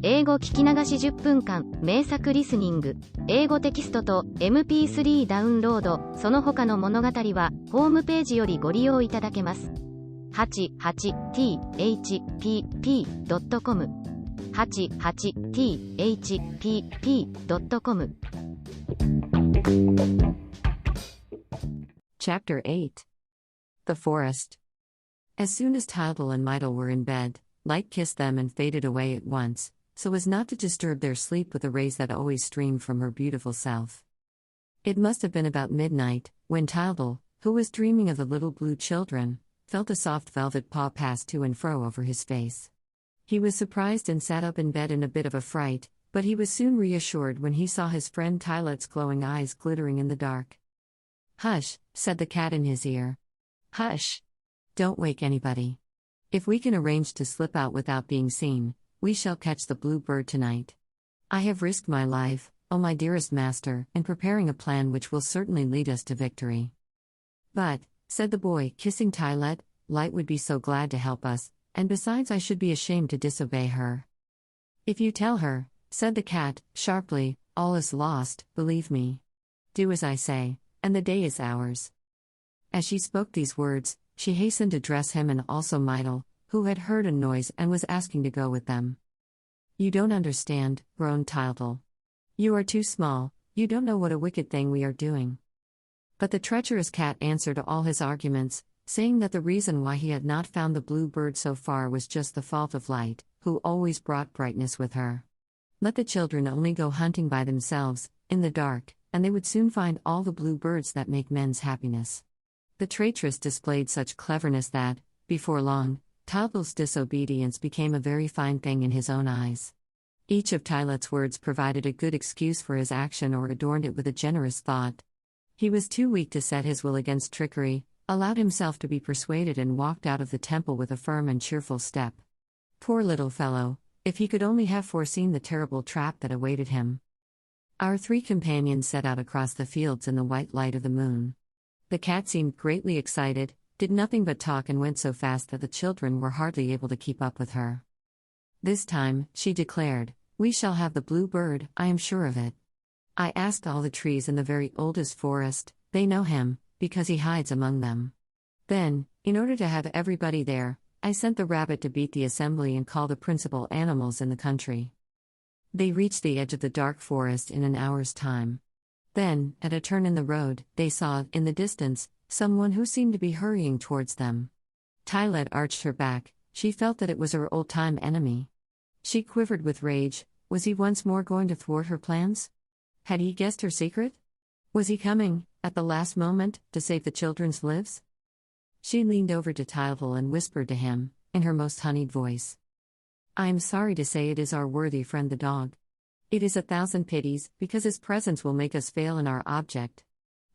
英語聞き流し10分間、名作リスニング、英語テキストと MP3 ダウンロード、その他の物語は、ホームページよりご利用いただけます。88thpp.com 88thpp.com Chapter 8 The Forest. As soon as Tildal and Mydal were in bed, Light kissed them and faded away at once, so as not to disturb their sleep with the rays that always streamed from her beautiful self. It must have been about midnight, when Tildal, who was dreaming of the little blue children, felt a soft velvet paw pass to and fro over his face. He was surprised and sat up in bed in a bit of a fright, but he was soon reassured when he saw his friend Tylet's glowing eyes glittering in the dark. "Hush," said the cat in his ear. "Hush. Don't wake anybody. If we can arrange to slip out without being seen, we shall catch the blue bird tonight. I have risked my life, oh my dearest master, in preparing a plan which will certainly lead us to victory." "But," said the boy, kissing Tylet, "Light would be so glad to help us, and besides I should be ashamed to disobey her." "If you tell her," said the cat, sharply, "all is lost, believe me. Do as I say, and the day is ours." As she spoke these words, she hastened to dress him and also Mydal, who had heard a noise and was asking to go with them. "You don't understand," groaned Tildal. "You are too small, you don't know what a wicked thing we are doing." But the treacherous cat answered all his arguments, saying that the reason why he had not found the blue bird so far was just the fault of Light, who always brought brightness with her. Let the children only go hunting by themselves, in the dark, and they would soon find all the blue birds that make men's happiness. The traitress displayed such cleverness that, before long, Tildal's disobedience became a very fine thing in his own eyes. Each of Tylet's words provided a good excuse for his action or adorned it with a generous thought. He was too weak to set his will against trickery, allowed himself to be persuaded and walked out of the temple with a firm and cheerful step. Poor little fellow, if he could only have foreseen the terrible trap that awaited him. Our three companions set out across the fields in the white light of the moon. The cat seemed greatly excited, did nothing but talk and went so fast that the children were hardly able to keep up with her. "This time," she declared, "we shall have the blue bird, I am sure of it. I asked all the trees in the very oldest forest, they know him, because he hides among them. Then, in order to have everybody there, I sent the rabbit to beat the assembly and call the principal animals in the country." They reached the edge of the dark forest in an hour's time. Then, at a turn in the road, they saw, in the distance, someone who seemed to be hurrying towards them. Tylet arched her back, she felt that it was her old-time enemy. She quivered with rage. Was he once more going to thwart her plans? Had he guessed her secret? Was he coming, at the last moment, to save the children's lives? She leaned over to Tildal and whispered to him, in her most honeyed voice. "I am sorry to say it is our worthy friend the dog. It is 1,000 pities, because his presence will make us fail in our object.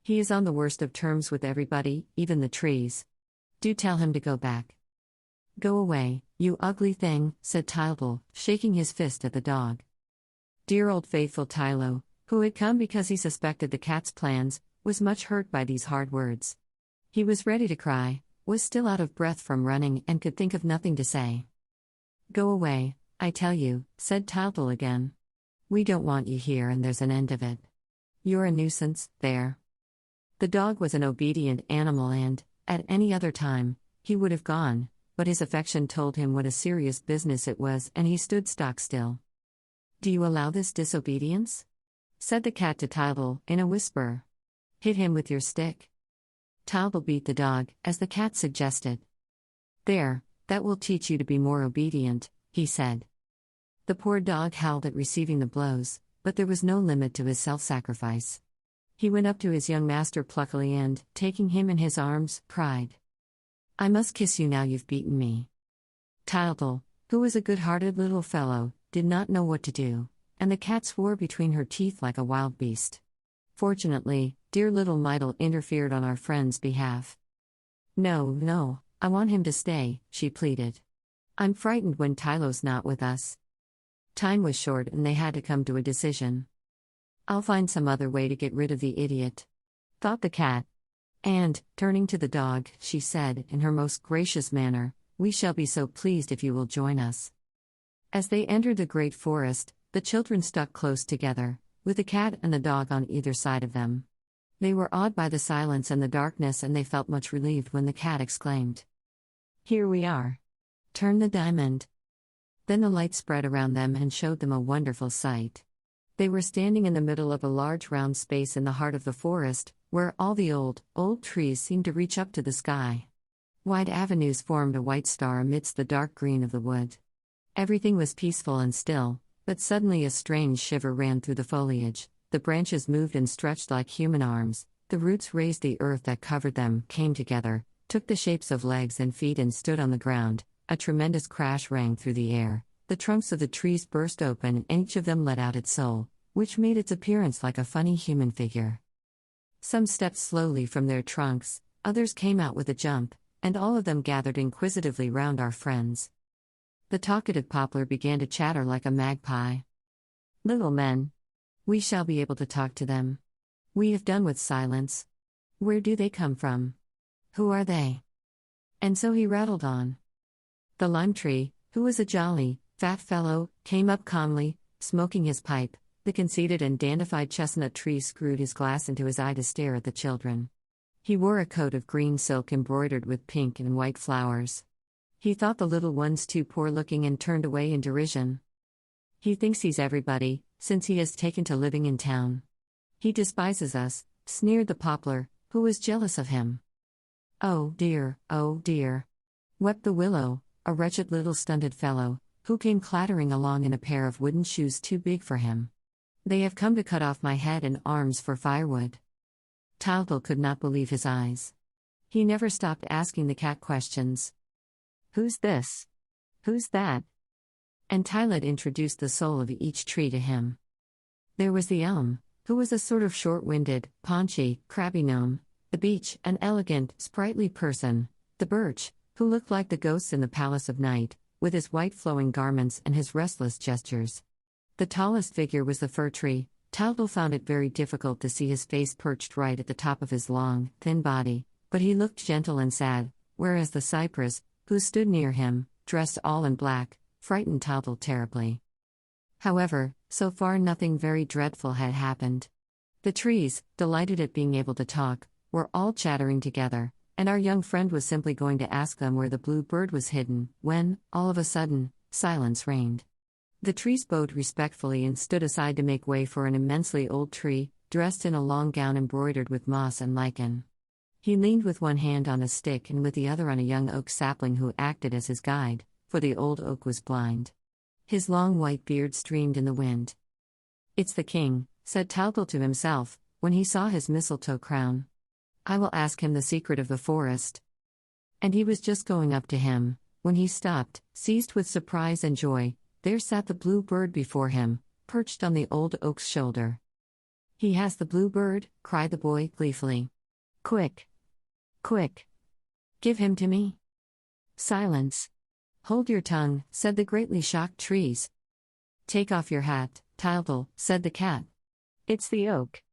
He is on the worst of terms with everybody, even the trees. Do tell him to go back." "Go away, you ugly thing," said Tildal, shaking his fist at the dog. Dear old faithful Tylo, who had come because he suspected the cat's plans, was much hurt by these hard words. He was ready to cry, was still out of breath from running and could think of nothing to say. "Go away, I tell you," said Tildal again. "We don't want you here and there's an end of it. You're a nuisance, there." The dog was an obedient animal and, at any other time, he would have gone, but his affection told him what a serious business it was and he stood stock still. "Do you allow this disobedience?" said the cat to Tildal, in a whisper. "Hit him with your stick." Tildal beat the dog, as the cat suggested. "There, that will teach you to be more obedient," he said. The poor dog howled at receiving the blows, but there was no limit to his self-sacrifice. He went up to his young master pluckily and, taking him in his arms, cried, "I must kiss you now you've beaten me." Tildal, who was a good-hearted little fellow, did not know what to do, and the cat swore between her teeth like a wild beast. Fortunately, dear little Mydal interfered on our friend's behalf. "No, no, I want him to stay," she pleaded. "I'm frightened when Tylo's not with us." Time was short and they had to come to a decision. "I'll find some other way to get rid of the idiot," thought the cat. And, turning to the dog, she said, in her most gracious manner, "We shall be so pleased if you will join us." As they entered the great forest, the children stuck close together, with the cat and the dog on either side of them. They were awed by the silence and the darkness, and they felt much relieved when the cat exclaimed, "Here we are. Turn the diamond." Then the light spread around them and showed them a wonderful sight. They were standing in the middle of a large round space in the heart of the forest, where all the old trees seemed to reach up to the sky. Wide avenues formed a white star amidst the dark green of the wood. Everything was peaceful and still, but suddenly a strange shiver ran through the foliage. The branches moved and stretched like human arms, the roots raised the earth that covered them, came together, took the shapes of legs and feet and stood on the ground. A tremendous crash rang through the air, the trunks of the trees burst open and each of them let out its soul, which made its appearance like a funny human figure. Some stepped slowly from their trunks, others came out with a jump, and all of them gathered inquisitively round our friends. The talkative poplar began to chatter like a magpie. "Little men. We shall be able to talk to them. We have done with silence. Where do they come from? Who are they?" And so he rattled on. The lime tree, who was a jolly, fat fellow, came up calmly, smoking his pipe. The conceited and dandified chestnut tree screwed his glass into his eye to stare at the children. He wore a coat of green silk embroidered with pink and white flowers. He thought the little ones too poor-looking and turned away in derision. "He thinks he's everybody, since he has taken to living in town. He despises us," sneered the poplar, who was jealous of him. "Oh dear, wept the willow, a wretched little stunted fellow, who came clattering along in a pair of wooden shoes too big for him. "They have come to cut off my head and arms for firewood." Tyltyl could not believe his eyes. He never stopped asking the cat questions. "Who's this? Who's that?" And Tylette introduced the soul of each tree to him. There was the elm, who was a sort of short-winded, paunchy, crabby gnome; the beech, an elegant, sprightly person; the birch, who looked like the ghosts in the palace of night, with his white flowing garments and his restless gestures. The tallest figure was the fir tree. Tyltyl found it very difficult to see his face perched right at the top of his long, thin body, but he looked gentle and sad, whereas the cypress, who stood near him, dressed all in black, frightened Tyltyl terribly. However, so far nothing very dreadful had happened. The trees, delighted at being able to talk, were all chattering together, and our young friend was simply going to ask them where the blue bird was hidden, when, all of a sudden, silence reigned. The trees bowed respectfully and stood aside to make way for an immensely old tree, dressed in a long gown embroidered with moss and lichen. He leaned with one hand on a stick and with the other on a young oak sapling who acted as his guide, for the old oak was blind. His long white beard streamed in the wind. "It's the king," said Tyltyl to himself, when he saw his mistletoe crown. "I will ask him the secret of the forest." And he was just going up to him, when he stopped, seized with surprise and joy. There sat the blue bird before him, perched on the old oak's shoulder. "He has the blue bird," cried the boy, gleefully. "Quick! Quick! Give him to me!" "Silence! Hold your tongue," said the greatly shocked trees. "Take off your hat, Tyltyl," said the cat. "It's the oak."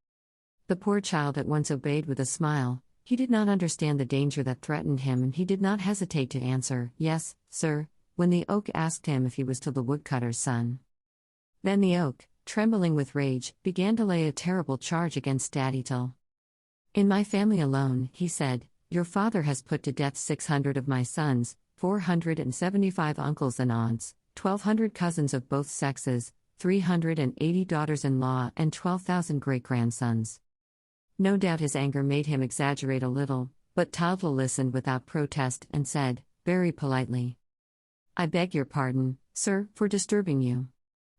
The poor child at once obeyed with a smile. He did not understand the danger that threatened him, and he did not hesitate to answer, "Yes, sir," when the oak asked him if he was the woodcutter's son. Then the oak, trembling with rage, began to lay a terrible charge against Daddytyl. "In my family alone," he said, "your father has put to death 600 of my sons, 475 uncles and aunts, 1,200 cousins of both sexes, 380 daughters-in-law, and 12,000 great-grandsons." No doubt his anger made him exaggerate a little, but Tyltyl listened without protest and said, very politely, "I beg your pardon, sir, for disturbing you.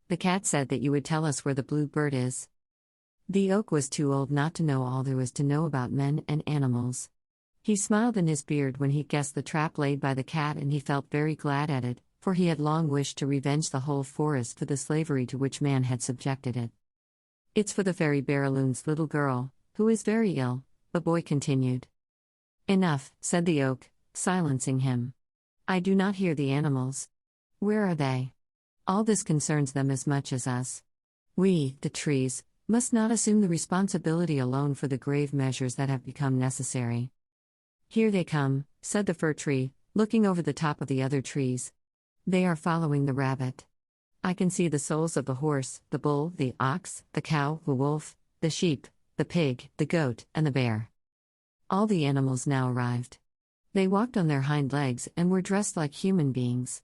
The cat said that you would tell us where the blue bird is." The oak was too old not to know all there was to know about men and animals. He smiled in his beard when he guessed the trap laid by the cat, and he felt very glad at it, for he had long wished to revenge the whole forest for the slavery to which man had subjected it. "It's for the Fairy Barraloon's little girl, who is very ill," the boy continued. "Enough," said the oak, silencing him. "I do not hear the animals. Where are they? All this concerns them as much as us. We, the trees, must not assume the responsibility alone for the grave measures that have become necessary." "Here they come," said the fir tree, looking over the top of the other trees. "They are following the rabbit." I can see the souls of the horse, the bull, the ox, the cow, the wolf, the sheep, the pig, the goat, and the bear. All the animals now arrived. They walked on their hind legs and were dressed like human beings.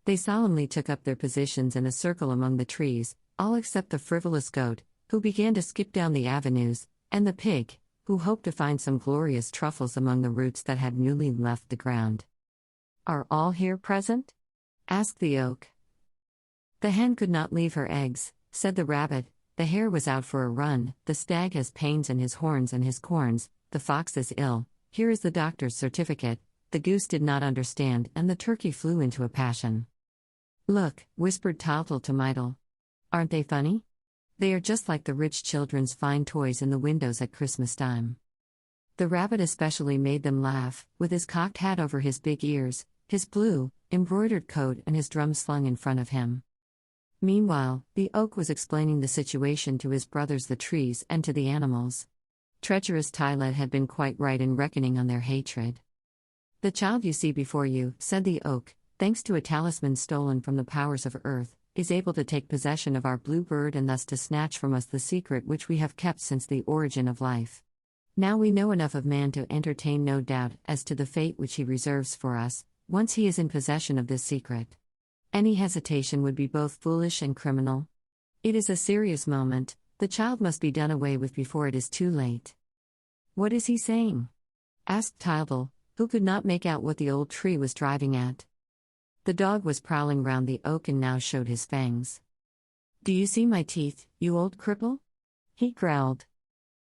They solemnly took up their positions in a circle among the trees, all except the frivolous goat, who began to skip down the avenues, and the pig, who hoped to find some glorious truffles among the roots that had newly left the ground. "Are all here present?" asked the oak. "The hen could not leave her eggs," said the rabbit. "The hare was out for a run, the stag has pains in his horns and his corns, the fox is ill, here is the doctor's certificate." The goose did not understand, and the turkey flew into a passion. "Look," whispered Tottle to Mydle. "Aren't they funny? They are just like the rich children's fine toys in the windows at Christmas time." The rabbit especially made them laugh, with his cocked hat over his big ears, his blue, embroidered coat, and his drum slung in front of him. Meanwhile, the oak was explaining the situation to his brothers the trees and to the animals. Treacherous Tylette had been quite right in reckoning on their hatred. "The child you see before you," said the oak, "thanks to a talisman stolen from the powers of earth, is able to take possession of our blue bird and thus to snatch from us the secret which we have kept since the origin of life. Now we know enough of man to entertain no doubt as to the fate which he reserves for us, once he is in possession of this secret. Any hesitation would be both foolish and criminal. It is a serious moment, the child must be done away with before it is too late." "What is he saying?" asked Tottle, who could not make out what the old tree was driving at. The dog was prowling round the oak and now showed his fangs. "Do you see my teeth, you old cripple?" he growled.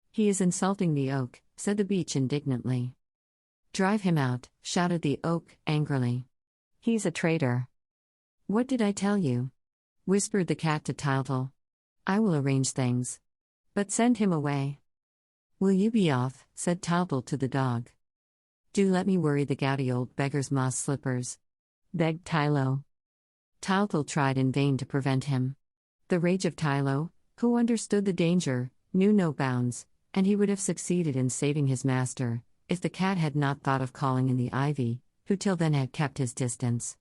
"He is insulting the oak," said the beech indignantly. "Drive him out," shouted the oak, angrily. "He's a traitor." "What did I tell you?" whispered the cat to Tottle. "I will arrange things. But send him away." "Will you be off?" said Tottle to the dog. "Do let me worry the gouty old beggar's moss slippers," begged Tylo. Tottle tried in vain to prevent him. The rage of Tylo, who understood the danger, knew no bounds, and he would have succeeded in saving his master, if the cat had not thought of calling in the ivy, who till then had kept his distance.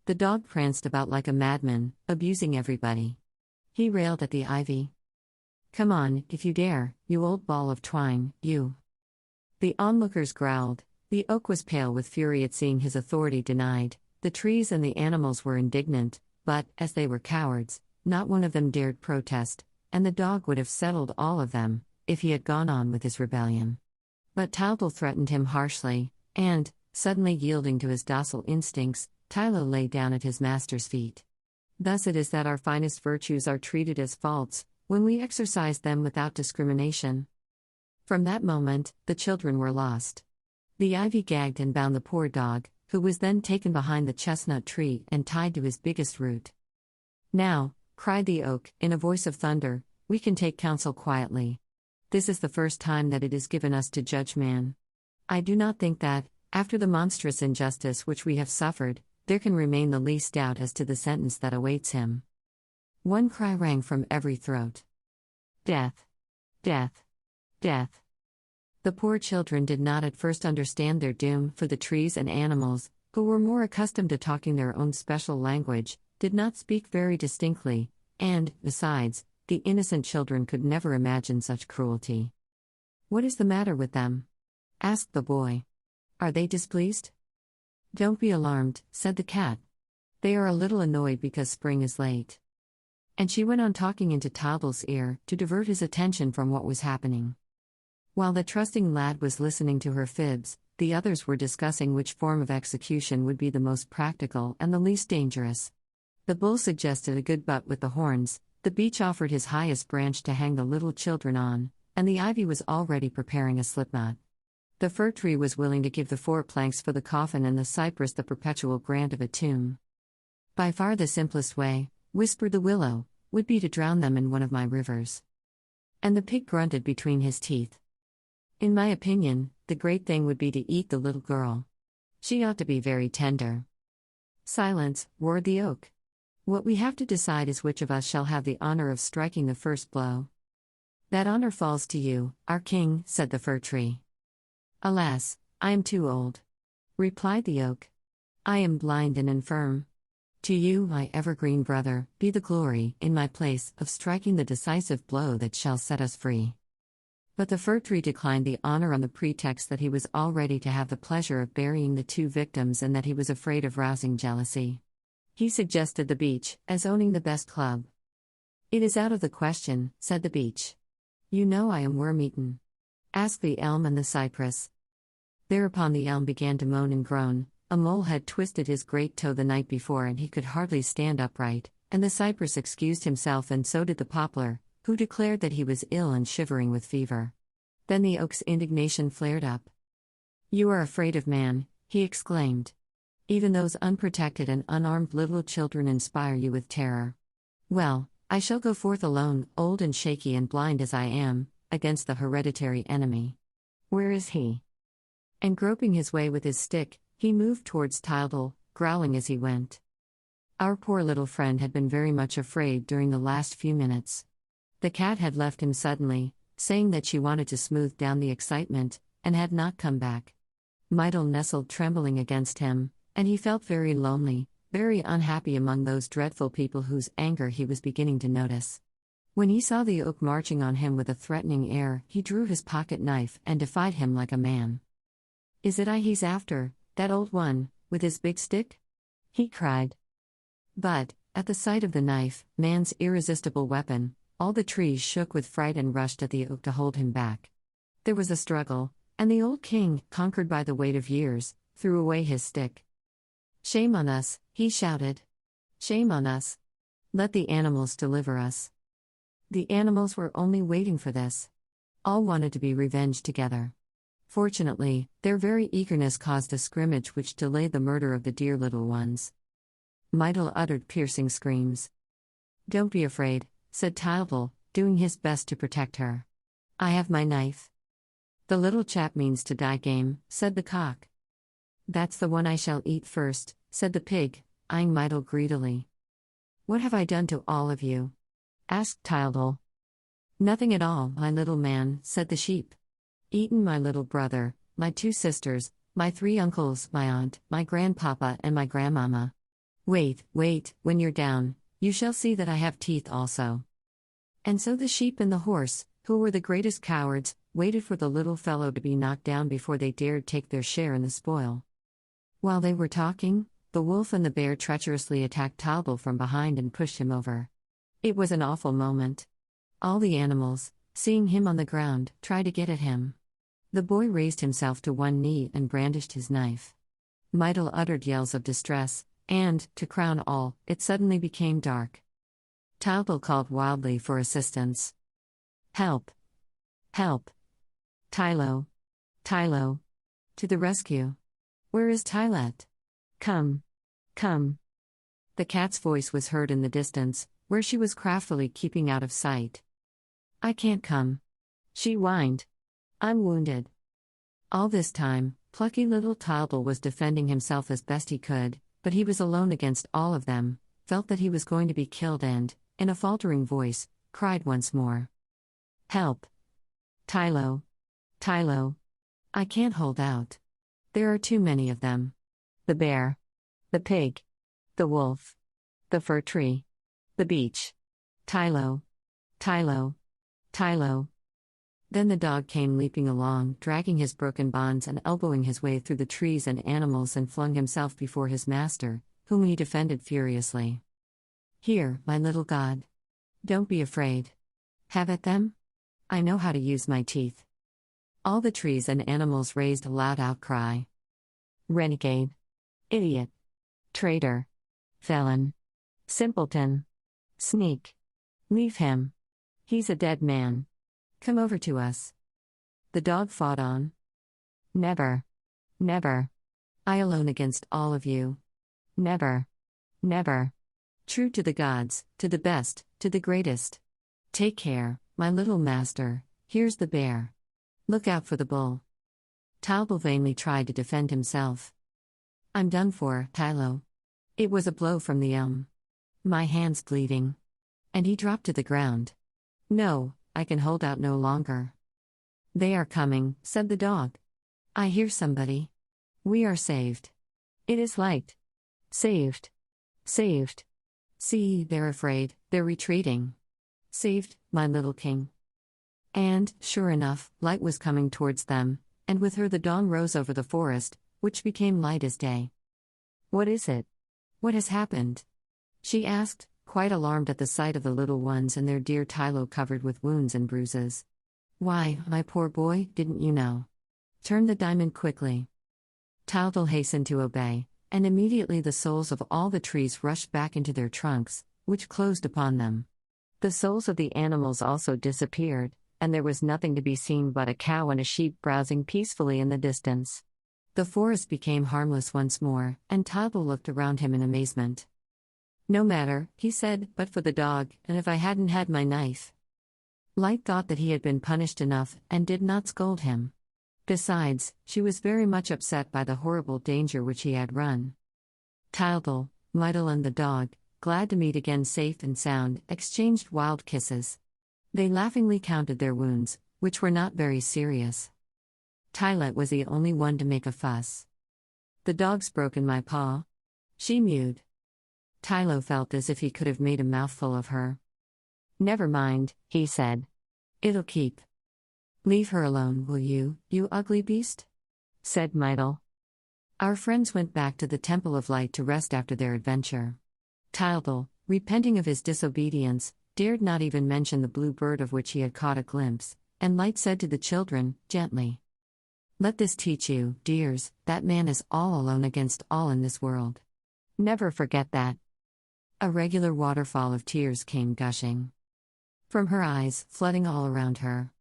The dog pranced about like a madman, abusing everybody. He railed at the ivy. "Come on, if you dare, you old ball of twine, you." The onlookers growled. The oak was pale with fury at seeing his authority denied. The trees and the animals were indignant, but, as they were cowards, not one of them dared protest, and the dog would have settled all of them, if he had gone on with his rebellion. But Tottle threatened him harshly, and, suddenly yielding to his docile instincts, Tylo lay down at his master's feet. Thus it is that our finest virtues are treated as faults, when we exercise them without discrimination. From that moment, the children were lost. The ivy gagged and bound the poor dog, who was then taken behind the chestnut tree and tied to his biggest root. "Now," cried the oak, in a voice of thunder, "we can take counsel quietly. This is the first time that it is given us to judge man. I do not think that, after the monstrous injustice which we have suffered, there can remain the least doubt as to the sentence that awaits him." One cry rang from every throat. "Death! Death! Death!" The poor children did not at first understand their doom, for the trees and animals, who were more accustomed to talking their own special language, did not speak very distinctly, and, besides, the innocent children could never imagine such cruelty. "What is the matter with them?" asked the boy. "Are they displeased?" "Don't be alarmed," said the cat. "They are a little annoyed because spring is late." And she went on talking into Toddle's ear, to divert his attention from what was happening. While the trusting lad was listening to her fibs, the others were discussing which form of execution would be the most practical and the least dangerous. The bull suggested a good butt with the horns, the beech offered his highest branch to hang the little children on, and the ivy was already preparing a slipknot. The fir tree was willing to give the 4 planks for the coffin, and the cypress the perpetual grant of a tomb. "By far the simplest way," whispered the willow, "would be to drown them in one of my rivers." And the pig grunted between his teeth. "In my opinion, the great thing would be to eat the little girl. She ought to be very tender." "Silence," roared the oak. "What we have to decide is which of us shall have the honor of striking the first blow." "That honor falls to you, our king," said the fir tree. "Alas, I am too old," replied the oak. "I am blind and infirm. To you, my evergreen brother, be the glory, in my place, of striking the decisive blow that shall set us free. But the fir tree declined the honor on the pretext that he was all ready to have the pleasure of burying the two victims and that he was afraid of rousing jealousy. He suggested the beech, as owning the best club. It is out of the question, said the beech. You know I am worm-eaten. Ask the elm and the cypress. Thereupon the elm began to moan and groan. A mole had twisted his great toe the night before and he could hardly stand upright, and the cypress excused himself and so did the poplar, who declared that he was ill and shivering with fever. Then the oak's indignation flared up. You are afraid of man, he exclaimed. Even those unprotected and unarmed little children inspire you with terror. Well, I shall go forth alone, old and shaky and blind as I am, against the hereditary enemy. Where is he? And groping his way with his stick, he moved towards Tildal, growling as he went. Our poor little friend had been very much afraid during the last few minutes. The cat had left him suddenly, saying that she wanted to smooth down the excitement, and had not come back. Myrtle nestled trembling against him, and he felt very lonely, very unhappy among those dreadful people whose anger he was beginning to notice. When he saw the oak marching on him with a threatening air, he drew his pocket knife and defied him like a man. Is it I he's after, that old one, with his big stick? He cried. But, at the sight of the knife, man's irresistible weapon, all the trees shook with fright and rushed at the oak to hold him back. There was a struggle, and the old king, conquered by the weight of years, threw away his stick. Shame on us, he shouted. Shame on us. Let the animals deliver us. The animals were only waiting for this. All wanted to be revenged together. Fortunately, their very eagerness caused a scrimmage which delayed the murder of the dear little ones. Myrtle uttered piercing screams. Don't be afraid, said Tildal, doing his best to protect her. I have my knife. The little chap means to die game, said the cock. That's the one I shall eat first, said the pig, eyeing Myrtle greedily. What have I done to all of you? Asked Tildal. Nothing at all, my little man, said the sheep. Eaten my little brother, my two sisters, my three uncles, my aunt, my grandpapa and my grandmama. Wait, when you're down, you shall see that I have teeth also. And so the sheep and the horse, who were the greatest cowards, waited for the little fellow to be knocked down before they dared take their share in the spoil. While they were talking, the wolf and the bear treacherously attacked Tildal from behind and pushed him over. It was an awful moment. All the animals, seeing him on the ground, tried to get at him. The boy raised himself to one knee and brandished his knife. Myrtle uttered yells of distress, and, to crown all, it suddenly became dark. Tildal called wildly for assistance. Help! Help! Tylo! Tylo! To the rescue! Where is Tylet? Come! Come! The cat's voice was heard in the distance, where she was craftily keeping out of sight. I can't come. She whined. I'm wounded. All this time, plucky little Tildal was defending himself as best he could, but he was alone against all of them, felt that he was going to be killed and, in a faltering voice, cried once more. Help! Tylo! Tylo! I can't hold out. There are too many of them. The bear. The pig. The wolf. The fir tree. The beech. Tylo! Tylo! Tylo! Then the dog came leaping along, dragging his broken bonds and elbowing his way through the trees and animals and flung himself before his master, whom he defended furiously. Here, my little god. Don't be afraid. Have at them? I know how to use my teeth. All the trees and animals raised a loud outcry. Renegade. Idiot. Traitor. Felon. Simpleton. Sneak. Leave him. He's a dead man. Come over to us. The dog fought on. Never. Never. I alone against all of you. Never. Never. True to the gods, to the best, to the greatest. Take care, my little master, here's the bear. Look out for the bull. Tildal vainly tried to defend himself. I'm done for, Tylo. It was a blow from the elm. My hand's bleeding. And he dropped to the ground. No, I can hold out no longer. They are coming, said the dog. I hear somebody. We are saved. It is light. Saved. Saved. See, they're afraid, they're retreating. Saved, my little king. And, sure enough, light was coming towards them, and with her the dawn rose over the forest, which became light as day. What is it? What has happened? She asked, quite alarmed at the sight of the little ones and their dear Tylo covered with wounds and bruises. Why, my poor boy, didn't you know? Turn the diamond quickly. Tylo hastened to obey, and immediately the souls of all the trees rushed back into their trunks, which closed upon them. The souls of the animals also disappeared, and there was nothing to be seen but a cow and a sheep browsing peacefully in the distance. The forest became harmless once more, and Tylo looked around him in amazement. No matter, he said, but for the dog, and if I hadn't had my knife. Light thought that he had been punished enough, and did not scold him. Besides, she was very much upset by the horrible danger which he had run. Tylo, Mydal and the dog, glad to meet again safe and sound, exchanged wild kisses. They laughingly counted their wounds, which were not very serious. Tylet was the only one to make a fuss. The dog's broken my paw. She mewed. Tylo felt as if he could have made a mouthful of her. Never mind, he said. It'll keep. Leave her alone, will you, you ugly beast? Said Mydal. Our friends went back to the Temple of Light to rest after their adventure. Tylo, repenting of his disobedience, dared not even mention the blue bird of which he had caught a glimpse, and Light said to the children, gently, let this teach you, dears, that man is all alone against all in this world. Never forget that. A regular waterfall of tears came gushing from her eyes, flooding all around her.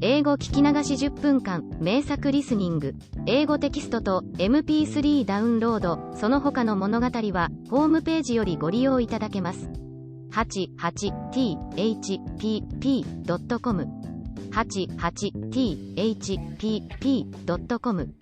英語聞き流し10分間、名作リスニング、英語テキストと MP3 ダウンロード、その他の物語は、ホームページよりご利用いただけます。88thpp.com 88thpp.com